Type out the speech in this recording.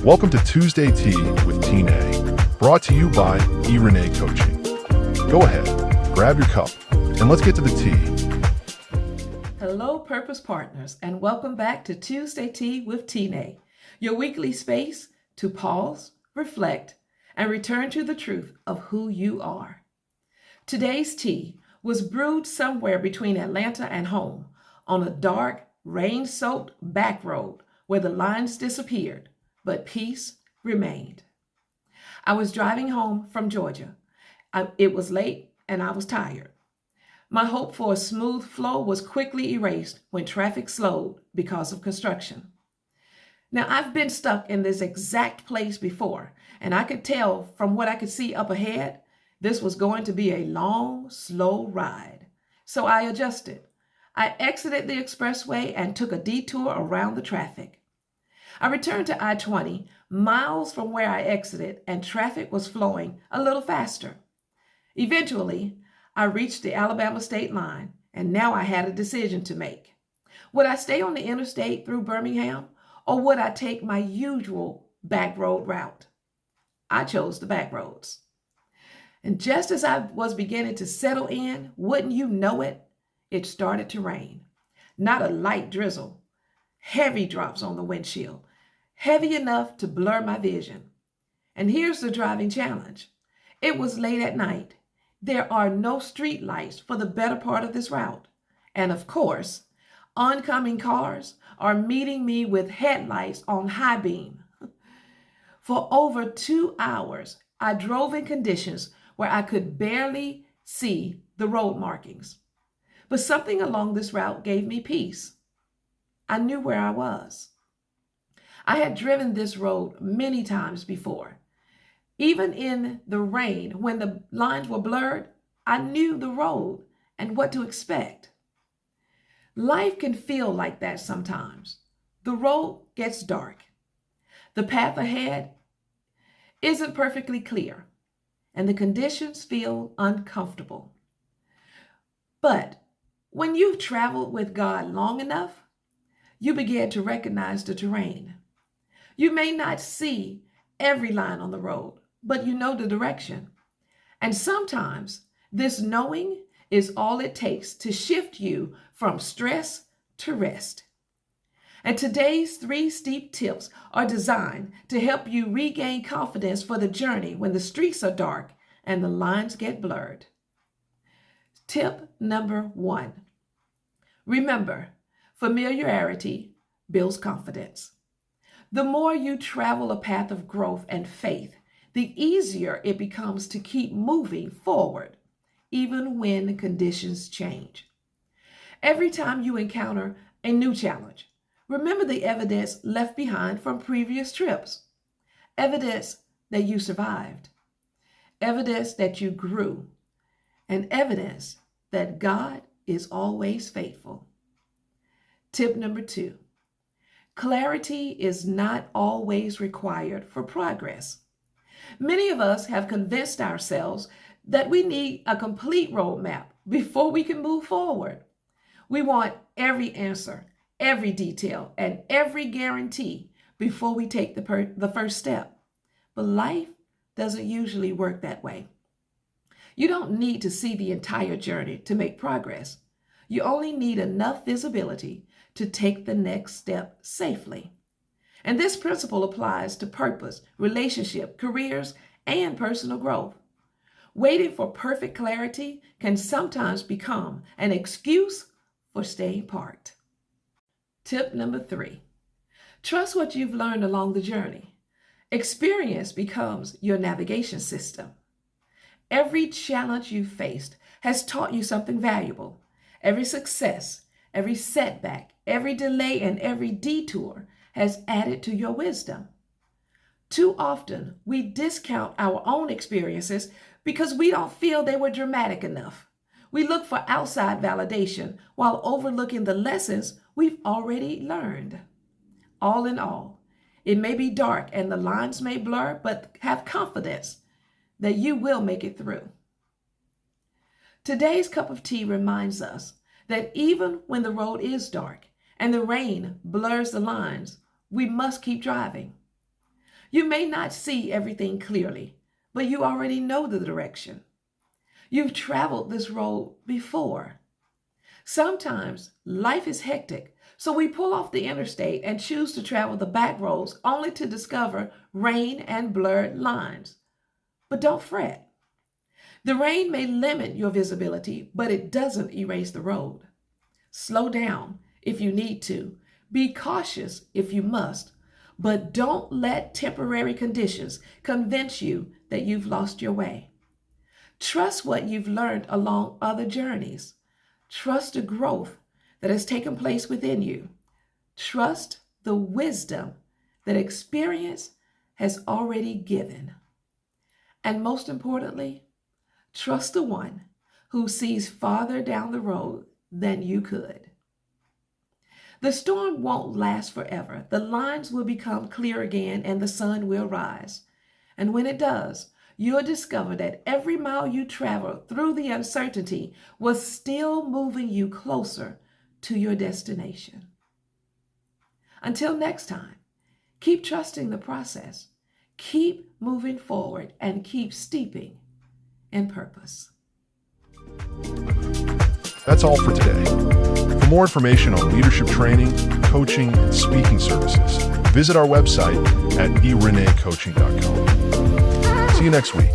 Welcome to Tuesday Tea with Tina, brought to you by Renee Coaching. Go ahead, grab your cup, and let's get to the tea. Hello, Purpose Partners, and welcome back to Tuesday Tea with Tina, your weekly space to pause, reflect, and return to the truth of who you are. Today's tea was brewed somewhere between Atlanta and home on a dark, rain-soaked back road where the lines disappeared, but peace remained. I was driving home from Georgia. It was late and I was tired. My hope for a smooth flow was quickly erased when traffic slowed because of construction. Now, I've been stuck in this exact place before, and I could tell from what I could see up ahead, this was going to be a long, slow ride. So I adjusted. I exited the expressway and took a detour around the traffic. I returned to I-20 miles from where I exited, and traffic was flowing a little faster. Eventually, I reached the Alabama state line, and now I had a decision to make. Would I stay on the interstate through Birmingham, or would I take my usual back road route? I chose the back roads. And just as I was beginning to settle in, wouldn't you know it, it started to rain. Not a light drizzle, heavy drops on the windshield, heavy enough to blur my vision. And here's the driving challenge. It was late at night. There are no street lights for the better part of this route. And of course, oncoming cars are meeting me with headlights on high beam. For over 2 hours, I drove in conditions where I could barely see the road markings. But something along this route gave me peace. I knew where I was. I had driven this road many times before. Even in the rain, when the lines were blurred, I knew the road and what to expect. Life can feel like that sometimes. The road gets dark. The path ahead isn't perfectly clear, and the conditions feel uncomfortable. But when you've traveled with God long enough, you begin to recognize the terrain. You may not see every line on the road, but you know the direction. And sometimes this knowing is all it takes to shift you from stress to rest. And today's 3 steep tips are designed to help you regain confidence for the journey when the streets are dark and the lines get blurred. Tip number 1. Remember, familiarity builds confidence. The more you travel a path of growth and faith, the easier it becomes to keep moving forward, even when conditions change. Every time you encounter a new challenge, remember the evidence left behind from previous trips. Evidence that you survived, evidence that you grew, and evidence that God is always faithful. Tip number 2. Clarity is not always required for progress. Many of us have convinced ourselves that we need a complete roadmap before we can move forward. We want every answer, every detail, and every guarantee before we take the first step. But life doesn't usually work that way. You don't need to see the entire journey to make progress. You only need enough visibility to take the next step safely. And this principle applies to purpose, relationship, careers, and personal growth. Waiting for perfect clarity can sometimes become an excuse for staying parked. Tip number 3. Trust what you've learned along the journey. Experience becomes your navigation system. Every challenge you've faced has taught you something valuable. Every success, every setback, every delay, and every detour has added to your wisdom. Too often, we discount our own experiences because we don't feel they were dramatic enough. We look for outside validation while overlooking the lessons we've already learned. All in all, it may be dark and the lines may blur, but have confidence that you will make it through. Today's cup of tea reminds us that even when the road is dark and the rain blurs the lines, we must keep driving. You may not see everything clearly, but you already know the direction. You've traveled this road before. Sometimes life is hectic, so we pull off the interstate and choose to travel the back roads only to discover rain and blurred lines. But don't fret. The rain may limit your visibility, but it doesn't erase the road. Slow down if you need to. Be cautious if you must, but don't let temporary conditions convince you that you've lost your way. Trust what you've learned along other journeys. Trust the growth that has taken place within you. Trust the wisdom that experience has already given. And most importantly, trust the one who sees farther down the road than you could. The storm won't last forever. The lines will become clear again and the sun will rise. And when it does, you'll discover that every mile you travel through the uncertainty was still moving you closer to your destination. Until next time, keep trusting the process, keep moving forward, and keep steeping in purpose. That's all for today. For more information on leadership training, coaching, and speaking services, visit our website at erenecoaching.com. See you next week.